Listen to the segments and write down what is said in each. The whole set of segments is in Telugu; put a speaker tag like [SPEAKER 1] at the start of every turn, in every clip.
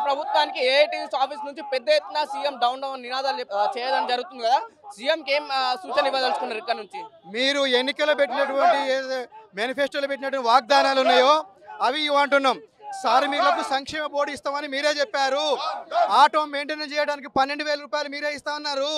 [SPEAKER 1] ప్రభుత్వానికి ఏఐటీయూసీ ఆఫీస్ నుంచి పెద్ద ఎత్తున సీఎం డౌన్ నినాదాలు చేయడం జరుగుతుంది కదా. సీఎంకి ఏం సూచన ఇవ్వదలుచుకున్నారు ఇక్కడ నుంచి?
[SPEAKER 2] మీరు ఎన్నికల్లో పెట్టినటువంటి మేనిఫెస్టోలో పెట్టినటువంటి వాగ్దానాలు ఉన్నాయో అవి ఇవ్వంటున్నాం. కార్మికులకు సంక్షేమ బోర్డు ఇస్తామని మీరే చెప్పారు. ఆటో మెయింటెనెన్స్ చేయడానికి 12,000 రూపాయలు మీరే ఇస్తామన్నారు.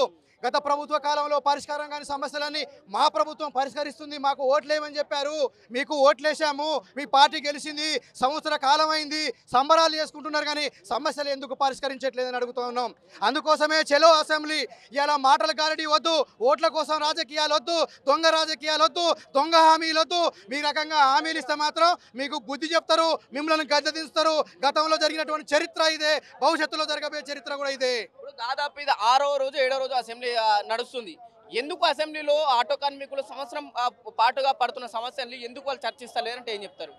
[SPEAKER 2] గత ప్రభుత్వ కాలంలో పరిష్కారం కాని సమస్యలన్నీ మా ప్రభుత్వం పరిష్కరిస్తుంది, మాకు ఓట్లేమని చెప్పారు. మీకు ఓట్లేసాము, మీ పార్టీ గెలిచింది, సంవత్సర కాలం అయింది, సంబరాలు చేసుకుంటున్నారు, కానీ సమస్యలు ఎందుకు పరిష్కరించట్లేదని అడుగుతూ ఉన్నాం. అందుకోసమే చలో అసెంబ్లీ. ఇలా మాటల గారడి వద్దు, ఓట్ల కోసం రాజకీయాలు వద్దు, దొంగ రాజకీయాలు వద్దు, దొంగ హామీలు వద్దు. మీ రకంగా హామీలు ఇస్తే మాత్రం మీకు బుద్ధి చెప్తారు, మిమ్మల్ని గద్దె దించుతారు. గతంలో జరిగినటువంటి చరిత్ర ఇదే, భవిష్యత్తులో జరగబోయే చరిత్ర కూడా ఇదే.
[SPEAKER 1] దాదాపు ఇది 6వ రోజు 7వ రోజు అసెంబ్లీ నడుస్తుంది. ఎందుకు అసెంబ్లీలో ఆటో కార్మికులు సంవత్సరం పాటుగా పడుతున్న సమస్యలు ఎందుకు వాళ్ళు చర్చిస్తలేరంటే ఏం చెప్తారు?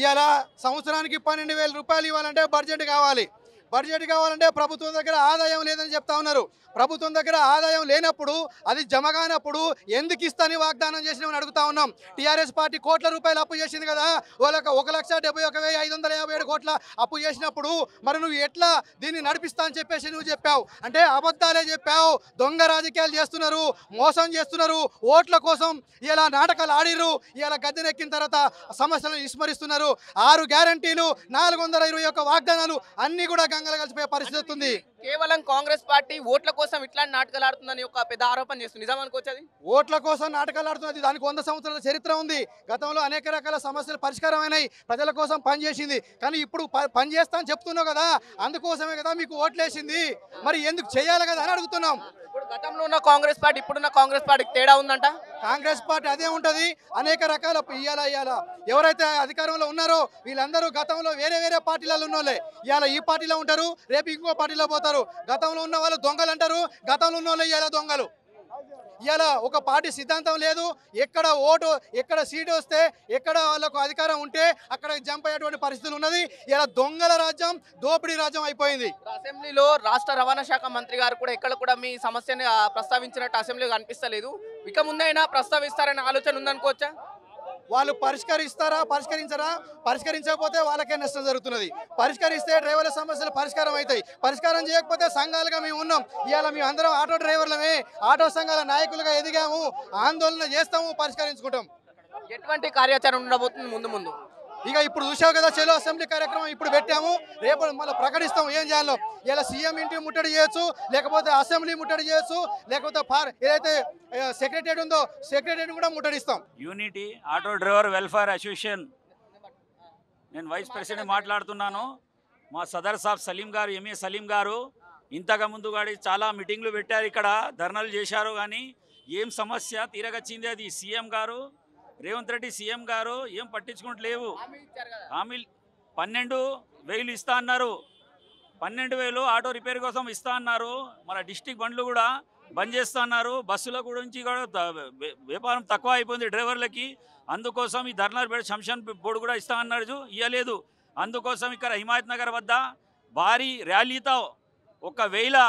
[SPEAKER 2] ఇవాళ సంవత్సరానికి 12,000 రూపాయలు ఇవ్వాలంటే బడ్జెట్ కావాలి. బడ్జెట్ కావాలంటే ప్రభుత్వం దగ్గర ఆదాయం లేదని చెప్తా ఉన్నారు. ప్రభుత్వం దగ్గర ఆదాయం లేనప్పుడు, అది జమ కానప్పుడు ఎందుకు ఇస్తాని వాగ్దానం చేసినామని అడుగుతా ఉన్నాం. టీఆర్ఎస్ పార్టీ కోట్ల రూపాయలు అప్పు చేసింది కదా, వాళ్ళకి 1,71,557 కోట్ల అప్పు చేసినప్పుడు మరి నువ్వు ఎట్లా దీన్ని నడిపిస్తా అని చెప్పేసి నువ్వు చెప్పావు. అంటే అబద్ధాలే చెప్పావు. దొంగ రాజకీయాలు చేస్తున్నారు, మోసం చేస్తున్నారు, ఓట్ల కోసం ఇలా నాటకాలు ఆడిరు. ఇలా గద్దెనెక్కిన తర్వాత సమస్యలను విస్మరిస్తున్నారు. 6 గ్యారంటీలు, 421 వాగ్దానాలు అన్ని కూడా గంగలు కలిసిపోయే పరిస్థితి ఉంది.
[SPEAKER 1] కేవలం కాంగ్రెస్ పార్టీ ఓట్ల కోసం ఇట్లాంటి నాటకాలు ఆడుతుందని ఒక పెద్ద ఆరోపణ చేస్తుంది. నిజం అనుకోవచ్చు అది?
[SPEAKER 2] ఓట్ల కోసం నాటకాలు ఆడుతున్నది. దానికి 100 సంవత్సరాల చరిత్ర ఉంది. గతంలో అనేక రకాల సమస్యలు పరిష్కారమైనాయి, ప్రజల కోసం పనిచేసింది. కానీ ఇప్పుడు పని చేస్తా అని చెప్తున్నావు కదా, అందుకోసమే కదా మీకు ఓట్లేసింది. మరి ఎందుకు చేయాలి కదా అని అడుగుతున్నాం.
[SPEAKER 1] ఇప్పుడు గతంలో ఉన్న కాంగ్రెస్ పార్టీ ఇప్పుడున్న కాంగ్రెస్ పార్టీకి తేడా ఉందంట.
[SPEAKER 2] కాంగ్రెస్ పార్టీ అదే ఉంటుంది. అనేక రకాల ఇవాళ ఎవరైతే అధికారంలో ఉన్నారో వీళ్ళందరూ గతంలో వేరే వేరే పార్టీలలో ఉన్నోళ్ళే. ఇవాళ ఈ పార్టీలో ఉంటారు, రేపు ఇంకో పార్టీలో పోతారు. గతంలో ఉన్న వాళ్ళు దొంగలు అంటారు, గతంలో ఉన్న వాళ్ళు ఇవాళ దొంగలు. ఇవాళ ఒక పార్టీ సిద్ధాంతం లేదు. ఎక్కడ ఓటు, ఎక్కడ సీటు వస్తే, ఎక్కడ వాళ్ళకు అధికారం ఉంటే అక్కడ జంప్ అయ్యేటువంటి పరిస్థితులు ఉన్నది. ఇలా దొంగల రాజ్యం, దోపిడీ రాజ్యం అయిపోయింది.
[SPEAKER 1] అసెంబ్లీలో రాష్ట్ర రవాణా శాఖ మంత్రి గారు కూడా ఎక్కడ కూడా మీ సమస్యని ప్రస్తావించినట్టు అసెంబ్లీలో కనిపిస్తలేదు. ఇక ముందైనా ప్రస్తావిస్తారనే ఆలోచన ఉందనుకోవచ్చా?
[SPEAKER 2] వాళ్ళు పరిష్కరిస్తారా, పరిష్కరించరా? పరిష్కరించకపోతే వాళ్ళకే నష్టం జరుగుతున్నది. పరిష్కరిస్తే డ్రైవర్ల సమస్యలు పరిష్కారం అవుతాయి. పరిష్కారం చేయకపోతే సంఘాలుగా మేము ఉన్నాం. ఇవాళ మేము అందరం ఆటో డ్రైవర్లమే, ఆటో సంఘాల నాయకులుగా ఎదిగాము, ఆందోళన చేస్తాము, పరిష్కరించుకుంటాం.
[SPEAKER 1] ఎటువంటి కార్యాచరణ ఉండబోతుంది ముందు ముందు?
[SPEAKER 2] ఇక ఇప్పుడు చూసావు కదా, చలో అసెంబ్లీ కార్యక్రమం ఇప్పుడు పెట్టాము, రేపు మళ్ళీ ప్రకటిస్తాం ఏం చేయాలో. ఇలా సీఎం ఇంటి ముట్టడి చేయొచ్చు, లేకపోతే అసెంబ్లీ ముట్టడి చేయొచ్చు, లేకపోతే ఏదైతే సెక్రటరీ ఉందో సెక్రటరీ కూడా ముట్టడిస్తాం.
[SPEAKER 3] Unity auto driver welfare association నేను వైస్ ప్రెసిడెంట్ మాట్లాడుతున్నాను. మా సదర్ సాబ్ సలీం గారు, ఎంఏ సలీం గారు ఇంతకు ముందు గాడి చాలా మీటింగ్లు పెట్టారు, ఇక్కడ ధర్నాలు చేశారు. కానీ ఏం సమస్య తీరగచ్చింది అది సీఎం గారు రేవంత్ రెడ్డి సీఎం గారు ఏం పట్టించుకోవట్లేవు. హామీలు 12,000 ఇస్తా అన్నారు, 12,000 ఆటో రిపేర్ కోసం ఇస్తా అన్నారు. మన డిస్టిక్ బండ్లు కూడా బంద్ చేస్తా అన్నారు. బస్సుల గురించి కూడా వ్యాపారం తక్కువ అయిపోయింది డ్రైవర్లకి. అందుకోసం ఈ ధర్నా శంషాన్ బోర్డు కూడా ఇస్తా అన్నారు, ఇవ్వలేదు. అందుకోసం ఇక్కడ హిమాయత్ నగర్ వద్ద భారీ ర్యాలీతో 1,000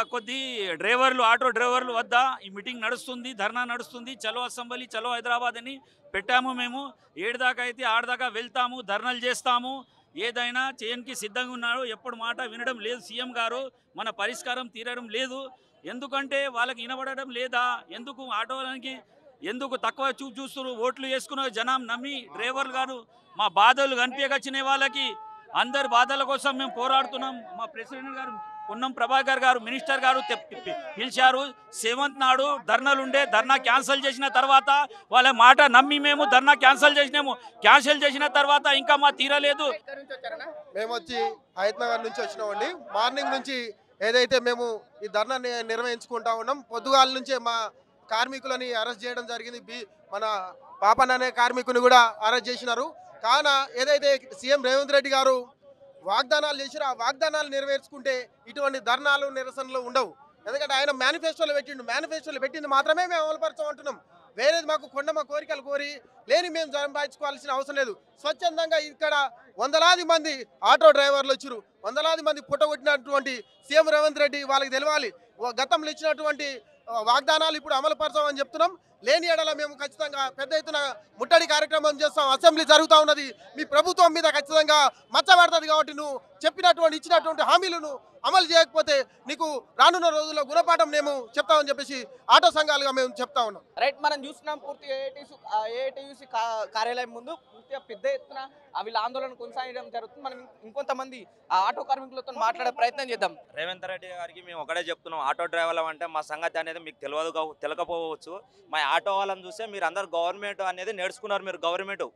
[SPEAKER 3] కొద్ది డ్రైవర్లు, ఆటో డ్రైవర్లు వద్ద ఈ మీటింగ్ నడుస్తుంది, ధర్నా నడుస్తుంది. చలో అసెంబ్లీ, చలో హైదరాబాద్ అని పెట్టాము. మేము 7 దాకా అయితే 8 దాకా వెళ్తాము, ధర్నాలు చేస్తాము. ఏదైనా చేయడానికి సిద్ధంగా ఉన్నారు. ఎప్పుడు మాట వినడం లేదు సీఎం గారు, మన పరిష్కారం తీరడం లేదు. ఎందుకంటే వాళ్ళకి వినబడడం లేదా? ఎందుకు ఆటోలకి ఎందుకు తక్కువ చూస్తున్నారు? ఓట్లు వేసుకున్న జనం నమ్మి డ్రైవర్లు గారు మా బాధలు కనిపించకొచ్చిన వాళ్ళకి అందరి బాధల కోసం మేము పోరాడుతున్నాం. మా ప్రెసిడెంట్ గారు పొన్నం ప్రభాకర్ గారు, మినిస్టర్ గారు పిలిచారు. 7th నాడు ధర్నాలుండే, ధర్నా క్యాన్సిల్ చేసిన తర్వాత వాళ్ళ మాట నమ్మి మేము ధర్నా క్యాన్సిల్ చేసినాము. క్యాన్సిల్ చేసిన తర్వాత ఇంకా మా తీరలేదు.
[SPEAKER 4] మేము వచ్చి హయత్ నగర్ నుంచి వచ్చినామండి. మార్నింగ్ నుంచి ఏదైతే మేము ఈ ధర్నా నిర్వహించుకుంటా ఉన్నాం, పొద్దుగాల నుంచే మా కార్మికులని అరెస్ట్ చేయడం జరిగింది. మన పాపన్ అనే కార్మికుని కూడా అరెస్ట్ చేసినారు. కావున ఏదైతే సీఎం రేవంత్ రెడ్డి గారు వాగ్దానాలు చేసినా ఆ వాగ్దానాలు నెరవేర్చుకుంటే ఇటువంటి ధర్నాలు, నిరసనలు ఉండవు. ఎందుకంటే ఆయన మేనిఫెస్టోలో పెట్టిండు, మేనిఫెస్టోలో పెట్టింది మాత్రమే మేము అమలుపరచమంటున్నాం. వేరేది మాకు మా కోరికలు కోరి లేని మేము సంపాదించుకోవాల్సిన అవసరం లేదు. స్వచ్ఛందంగా ఇక్కడ వందలాది మంది ఆటో డ్రైవర్లు వచ్చారు, వందలాది మంది పుట్టగొట్టినటువంటి సీఎం రేవంత్ రెడ్డి వాళ్ళకి తెలవాలి. గతంలో ఇచ్చినటువంటి వాగ్దానాలు ఇప్పుడు అమలుపరచామని చెప్తున్నాం. లేని ఎడల మేము ఖచ్చితంగా పెద్ద ఎత్తున ముట్టడి కార్యక్రమం చేస్తాం. అసెంబ్లీ జరుగుతూ ఉన్నది, మీ ప్రభుత్వం మీద ఖచ్చితంగా మచ్చబడుతుంది. కాబట్టి నువ్వు ఇచ్చినటువంటి హామీలను అమలు చేయకపోతే నీకు రానున్న రోజుల్లో గుణపాఠం మేము చెప్తామని చెప్పేసి ఆటో సంఘాలుగా మేము చెప్తా ఉన్నాం.
[SPEAKER 1] రైట్, మనం చూస్తున్నాం పూర్తిగా ఏఐటీయూసీ కార్యాలయం ముందు పూర్తిగా పెద్ద ఎత్తున వీళ్ళ ఆందోళన కొనసాగడం జరుగుతుంది. మనం ఇంకొంతమంది ఆటో కార్మికులతో మాట్లాడే ప్రయత్నం చేద్దాం.
[SPEAKER 5] రేవంత్ రెడ్డి గారికి మేము ఒకటే చెప్తున్నాం, ఆటో డ్రైవర్లు అంటే మా సంగతి అనేది మీకు తెలియకపోవచ్చు. మా ఆటో వాళ్ళని చూస్తే మీరు అందరు గవర్నమెంట్ అనేది నేర్చుకున్నారు. మీరు గవర్నమెంట్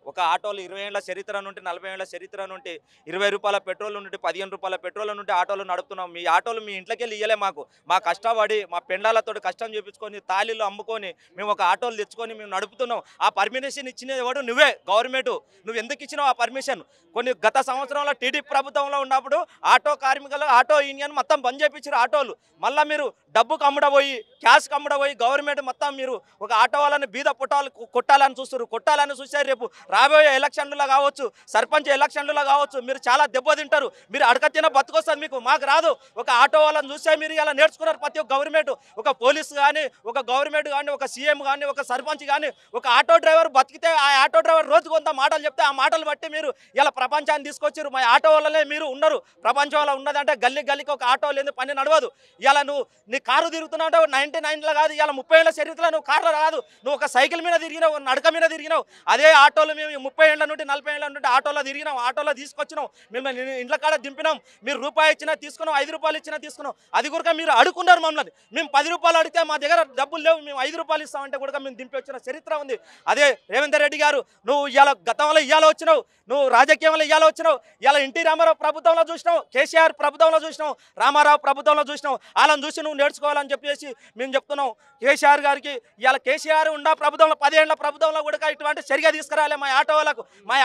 [SPEAKER 5] ఒక ఆటోలు 20 ఏళ్ల చరిత్ర నుండి 40 ఏళ్ల చరిత్ర నుండి 20 రూపాయల పెట్రోల్ నుండి 15 రూపాయల పెట్రోల్ నుండి ఆటోలు నడుపుతున్నాం. మీ ఆటోలు మీ ఇంట్లోకి వెళ్ళి ఇయ్యలే మాకు. మా కష్టపడి మా పెండాలతో కష్టం చేపించుకొని తాళీలు అమ్ముకొని మేము ఒక ఆటోలు తెచ్చుకొని మేము నడుపుతున్నాం. ఆ పర్మిషన్ ఇచ్చినది ఎవడు? నువ్వే గవర్నమెంట్. నువ్వు ఎందుకు ఇచ్చినావు ఆ పర్మిషన్? కొన్ని గత సంవత్సరంలో టీడీపీ ప్రభుత్వంలో ఉన్నప్పుడు ఆటో కార్మికులు ఆటో యూనియన్ మొత్తం బంద్ చేయించారు ఆటోలు. మళ్ళీ మీరు డబ్బుకు అమ్ముడపోయి క్యాష్కి అమ్ముడపోయి గవర్నమెంట్ మొత్తం మీరు ఒక ఆటో వాళ్ళని బీద పుట్టాలు కొట్టాలని చూస్తారు. కొట్టాలని చూస్తే రేపు రాబోయే ఎలక్షన్లలో కావచ్చు, సర్పంచ్ ఎలక్షన్లలో కావచ్చు, మీరు చాలా దెబ్బతింటారు. మీరు అడగతిన బతుకొస్తుంది మీకు, మాకు రాదు. ఒక ఆటో వాళ్ళని చూస్తే మీరు ఇలా నేర్చుకున్నారు. ప్రతి ఒక్క గవర్నమెంట్, ఒక పోలీసు కానీ, ఒక గవర్నమెంట్ కానీ, ఒక సీఎం కానీ, ఒక సర్పంచ్ కానీ, ఒక ఆటో డ్రైవర్ బతికితే ఆ ఆటో డ్రైవర్ రోజు కొంత మాటలు చెప్తే ఆ మాటలు బట్టి మీరు ఇలా ప్రపంచాన్ని తీసుకొచ్చారు. మా ఆటో వాళ్ళనే మీరు ఉన్నారు. ప్రపంచంలో ఉన్నదంటే గల్లీకి ఒక ఆటో లేదు, పని నడవదు. ఇలా నువ్వు నీ కారు తిరుగుతున్నావు 99లో కాదు, ఇలా 30 ఏళ్ల చరిత్రలో నువ్వు కార్లో రాదు. నువ్వు ఒక సైకిల్ మీద తిరిగినావు, నడక మీద తిరిగినావు. అదే ఆటోలు మేము 30 ఏళ్ల నుండి 40 ఏళ్ల నుండి ఆటోలో తిరిగినాం, ఆటోలో తీసుకొచ్చినాం. మిమ్మల్ని ఇండ్ల కాడ దింపినాం. మీరు రూపాయి ఇచ్చినా తీసుకున్నాం, 5 రూపాయలు ఇచ్చినా తీసుకున్నాం. అది కూడా మీరు అడుగుకున్నారు మమ్మల్ని. మేము 10 రూపాయలు అడిగితే మా దగ్గర డబ్బులు లేవు, మేము 5 రూపాయలు ఇస్తామంటే కూడా మేము దింపి వచ్చిన చరిత్ర ఉంది. అదే రేవంత్ రెడ్డి గారు, నువ్వు ఇవాళ గతంలో ఇవాళ వచ్చినావు, నువ్వు రాజకీయంలో ఇవాళ వచ్చినావు. ఇలా ఎన్టీ రామారావు ప్రభుత్వంలో చూసినావు, కేసీఆర్ ప్రభుత్వంలో చూసినావు, రామారావు ప్రభుత్వంలో చూసినావు. వాళ్ళని చూసి నువ్వు నేర్చుకోవాలని చెప్పేసి మేము చెప్తున్నాం కేసీఆర్ గారికి. ఇవాళ కేసీఆర్ ఉన్న ప్రభుత్వంలో 10 ఏళ్ల ప్రభుత్వంలో కూడా ఇటువంటి సరిగా తీసుకురాలే. మా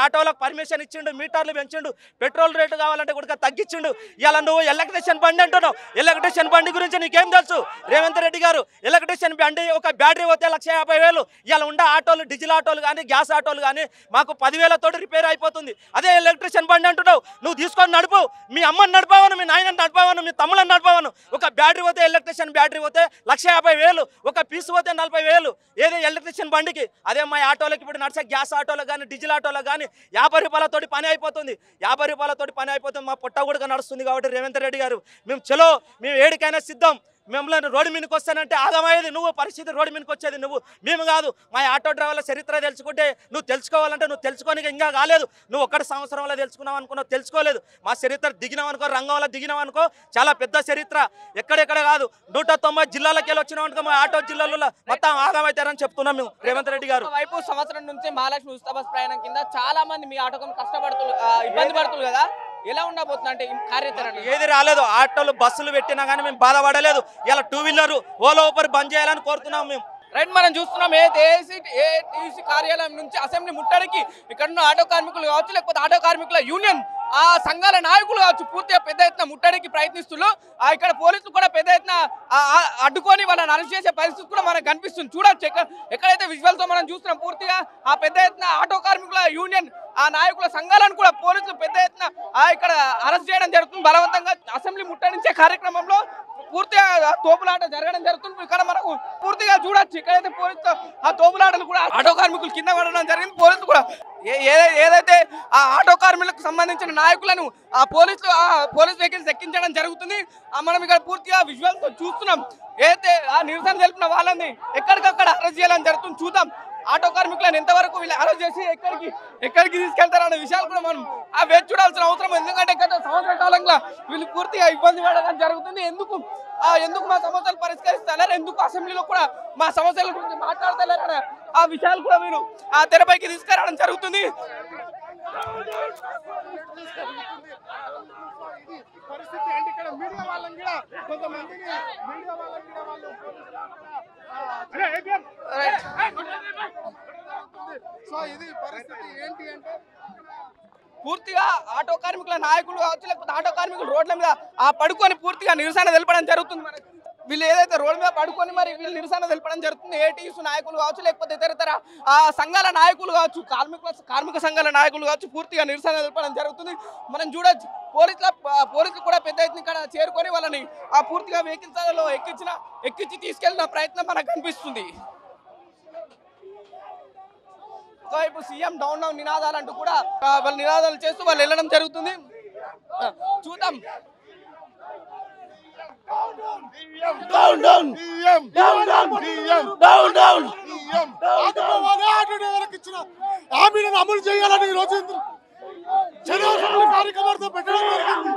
[SPEAKER 5] ఆటోలకు పర్మిషన్ ఇచ్చిండు, మీటర్లు పెంచిండు, పెట్రోల్ రేటు కావాలంటే కూడా తగ్గించిండు. ఇలా నువ్వు ఎలక్ట్రిషియన్ బండి అంటున్నావు. ఎలక్ట్రిషియన్ బండి గురించి నీకేం తెలుసు రేవంత్ రెడ్డి గారు? ఎలక్ట్రిషియన్ బండి ఒక బ్యాటరీ పోతే 1,50,000. ఇలా ఉండే ఆటోలు, డీజిల్ ఆటోలు కానీ, గ్యాస్ ఆటోలు కానీ మాకు 10,000తో రిపేర్ అయిపోతుంది. అదే ఎలక్ట్రిషియన్ బండి అంటున్నావు. నువ్వు తీసుకొని నడుపు, మీ అమ్మని నడిపావను, మీ నాయనని నడిపావను, మీ తమ్ముళ్ళని నడిపావను. ఒక బ్యాటరీ పోతే, ఎలక్ట్రిషియన్ బ్యాటరీ పోతే 1,50,000, ఒక పీసు పోతే 40,000. ఏదో ఎలక్ట్రిషియన్ బండికి. అదే మా ఆటోలకి ఇప్పుడు నడిచే గ్యాస్ ఆటోలకు కానీ, డీజిల్ ఆటోలకు కానీ 50 రూపాయలతోటి పని అయిపోతుంది. 50 రూపాయలతోటి పని అయిపోతుంది. మా పొట్ట కూడా నడుస్తుంది. కాబట్టి రేవంత్ రెడ్డి గారు, మేము ఏడికైనా సిద్ధం. మిమ్మల్ని రోడ్డు మీదకి వస్తానంటే ఆగమయ్యేది నువ్వు, పరిస్థితి రోడ్డు మీదకి వచ్చేది నువ్వు, మేము కాదు. మా ఆటో డ్రైవర్ల చరిత్ర తెలుసుకుంటే నువ్వు తెలుసుకోవాలంటే నువ్వు తెలుసుకోనికి ఇంకా కాలేదు. నువ్వు 1 సంవత్సరంలో తెలుసుకున్నావు అనుకున్నావు, తెలుసుకోలేదు. మా చరిత్ర దిగినావు అనుకో, రంగంలో దిగినావు అనుకో, చాలా పెద్ద చరిత్ర. ఎక్కడెక్కడ కాదు, 190 జిల్లాలకు వెళ్ళి వచ్చినావు అనుకో, మా ఆటో జిల్లాలో మొత్తం ఆగమవుతారని చెప్తున్నాం మేము రేవంత్ రెడ్డి గారు.
[SPEAKER 1] వైపు సంవత్సరం నుంచి మహాలక్ష్మి ఉచిత బస్ ప్రయాణం కింద చాలా మంది మీ ఆటోకం కష్టపడుతూ ఇబ్బంది పడుతుంది కదా, ఎలా ఉండబోతుంది అంటే కార్యాచరణ?
[SPEAKER 5] ఏది రాలేదు. ఆటోలు బస్సులు పెట్టినా కానీ మేము బాధపడలేదు. ఇలా 2 వీలర్ ఓలా ఊబర్ బంద్ చేయాలని కోరుతున్నాం మేము.
[SPEAKER 1] రైట్, మనం చూస్తున్నాం ఏఐటీయూసీ కార్యాలయం నుంచి అసెంబ్లీ ముట్టడికి ఇక్కడ ఉన్న ఆటో కార్మికులు కావచ్చు, లేకపోతే ఆటో కార్మికుల యూనియన్ ఆ సంఘాల నాయకులు కావచ్చు, పూర్తిగా పెద్ద ఎత్తున ముట్టడికి ప్రయత్నిస్తున్నారు. ఇక్కడ పోలీసులు కూడా పెద్ద ఎత్తున అడ్డుకొని వాళ్ళని అరెస్ట్ చేసే పరిస్థితి కూడా మనకు కనిపిస్తుంది. చూడొచ్చు ఎక్కడైతే విజువల్తో మనం చూస్తున్నాం. పూర్తిగా ఆ పెద్ద ఎత్తున ఆటో కార్మికుల యూనియన్ ఆ నాయకుల సంఘాలను కూడా పోలీసులు పెద్ద ఎత్తున ఇక్కడ అరెస్ట్ చేయడం జరుగుతుంది. బలవంతంగా అసెంబ్లీ ముట్టడించే కార్యక్రమంలో పూర్తిగా తోపులాట జరగడం జరుగుతుంది. ఇక్కడ మనకు పూర్తిగా చూడొచ్చు, ఇక్కడైతే పోలీసులు ఆ తోపులాటలు కూడా ఆటో కార్మికులు కింద పడడం జరిగింది. పోలీసులు కూడా ఏదైతే ఆ ఆటో కార్మికులకు సంబంధించిన నాయకులను ఆ పోలీస్ వెహికల్స్ ఎక్కించడం జరుగుతుంది. మనం ఇక్కడ పూర్తిగా విజువల్స్ చూస్తున్నాం. ఏదైతే ఆ నిరసన తెలిపిన వాళ్ళని ఎక్కడికక్కడ అరెస్ట్ చేయాలని జరుగుతుంది. చూద్దాం ఆటో కార్మికులను ఎంతవరకు వీళ్ళు అరెస్ట్ చేసి ఎక్కడికి తీసుకెళ్తారన్న విషయాలు కూడా మనం వేచి చూడాల్సిన అవసరం. ఎందుకంటే గత సంవత్సర కాలంగా వీళ్ళు పూర్తిగా ఇబ్బంది పడడం జరుగుతుంది. ఎందుకు మా సమస్యలు పరిష్కరిస్తలేరు, ఎందుకు అసెంబ్లీలో కూడా మా సమస్యల గురించి మాట్లాడతలేరు ఆ విషయాలు కూడా మీరు ఆ తెరపైకి తీసుకురావడం జరుగుతుంది.
[SPEAKER 4] పరిస్థితి అంటే ఇక్కడ మీడియా వాళ్ళని కూడా కొంతమందిని సో ఇది పరిస్థితి ఏంటి అంటే
[SPEAKER 1] పూర్తిగా ఆటో కార్మికుల నాయకులు కావచ్చు, లేకపోతే ఆటో కార్మికులు రోడ్ల మీద పడుకొని పూర్తిగా నిరసన తెలపడం జరుగుతుంది. మనకి వీళ్ళు ఏదైతే రోడ్ల మీద పడుకొని మరి వీళ్ళు నిరసన తెలపడం జరుగుతుంది. ఏటీయూసీ నాయకులు కావచ్చు, లేకపోతే ఇతర ఆ సంఘాల నాయకులు కావచ్చు, కార్మిక సంఘాల నాయకులు కావచ్చు, పూర్తిగా నిరసన తెలపడం జరుగుతుంది. మనం చూడొచ్చు పోలీసులు కూడా పెద్ద ఎత్తున ఇక్కడ చేరుకొని వాళ్ళని ఆ పూర్తిగా వెహికల్స్లో ఎక్కించి తీసుకెళ్లిన ప్రయత్నం మనకు కనిపిస్తుంది. ఇప్పుడు సీఎం డౌన్ నినాదాలు అంటూ కూడా వాళ్ళు నినాదాలు చేస్తూ వాళ్ళు వెళ్ళడం జరుగుతుంది. చూద్దాం.
[SPEAKER 6] హామీలను అమలు చేయాలని ఈరోజు కార్యక్రమాలతో పెట్టడం జరిగింది.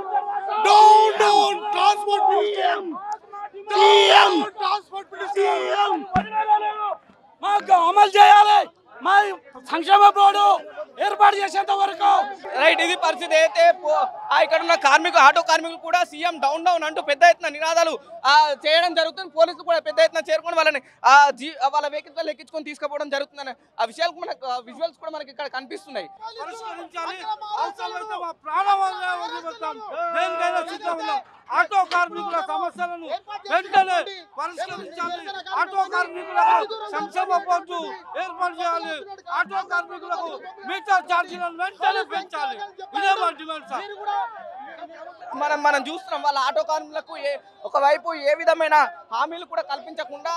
[SPEAKER 6] డౌన్ డౌన్ ట్రాన్స్పోర్ట్
[SPEAKER 7] మాకు అమలు చేయాలి. మా సంక్షేమ బోర్డు ఏర్పాటు చేసేంత వరకు.
[SPEAKER 1] రైట్, ఇది పరిస్థితి. అయితే ఇక్కడ ఉన్న ఆటో కార్మికులు కూడా సీఎం డౌన్ డౌన్ అంటూ పెద్ద ఎత్తున నినాదాలు చేయడం జరుగుతుంది. పోలీసులు కూడా పెద్ద ఎత్తున చేరుకొని వాళ్ళని వాళ్ళ వెహికల్స్ ఎక్కించుకొని తీసుకుపోవడం జరుగుతుందని ఆ విషయాలు మనకు విజువల్స్ కూడా మనకి ఇక్కడ కనిపిస్తున్నాయి.
[SPEAKER 7] ఆటో కార్మికుల సమస్యలను వెంటనే పరిష్కరించాలి. ఆటో కార్మికులకు సంక్షేమ బోర్డు ఏర్పాటు చేయాలి. ఆటో కార్మికులకు మీటర్ ఛార్జీలను వెంటనే పెంచాలి. ఇదే మా డిమాండ్ సార్.
[SPEAKER 1] మనం చూస్తున్నాం వాళ్ళ ఆటో కార్మికులకు ఒకవైపు ఏ విధమైన హామీలు కూడా కల్పించకుండా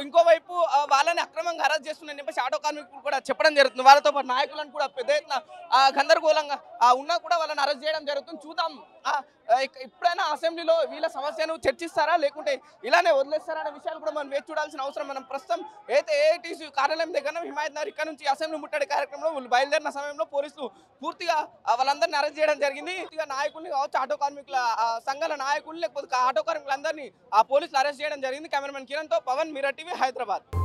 [SPEAKER 1] ఇంకోవైపు వాళ్ళని అక్రమంగా అరెస్ట్ చేస్తున్నారని చెప్పేసి ఆటో కార్మికులు కూడా చెప్పడం జరుగుతుంది. వాళ్ళతో పాటు నాయకులను కూడా పెద్ద ఎత్తున గందరగోళంగా ఉన్నా కూడా వాళ్ళని అరెస్ట్ చేయడం జరుగుతుంది. చూద్దాం ఇప్పుడైనా అసెంబ్లీలో వీళ్ళ సమస్యను చర్చిస్తారా లేకుంటే ఇలానే వదిలేస్తారా అనే విషయాలు కూడా మనం వేచి చూడాల్సిన అవసరం. మనం ప్రస్తుతం అయితే ఏఐటీసీ కార్యాలయం దగ్గర హిమాయత్ నగర్ ఇక్కడ నుంచి అసెంబ్లీ ముట్టడి కార్యక్రమంలో వీళ్ళు బయలుదేరిన సమయంలో పోలీసులు పూర్తిగా వాళ్ళందరినీ అరెస్ట్ చేయడం జరిగింది. నాయకుల్ని కావచ్చు, ఆటో కార్మికుల సంఘాల నాయకులు లేకపోతే ఆటో కార్మికులందరినీ పోలీసులు అరెస్ట్ చేయడం జరిగింది. కెమెరామెన్ కిరణ్తో పవన్, మిర్రర్ టీవీ, హైదరాబాద్.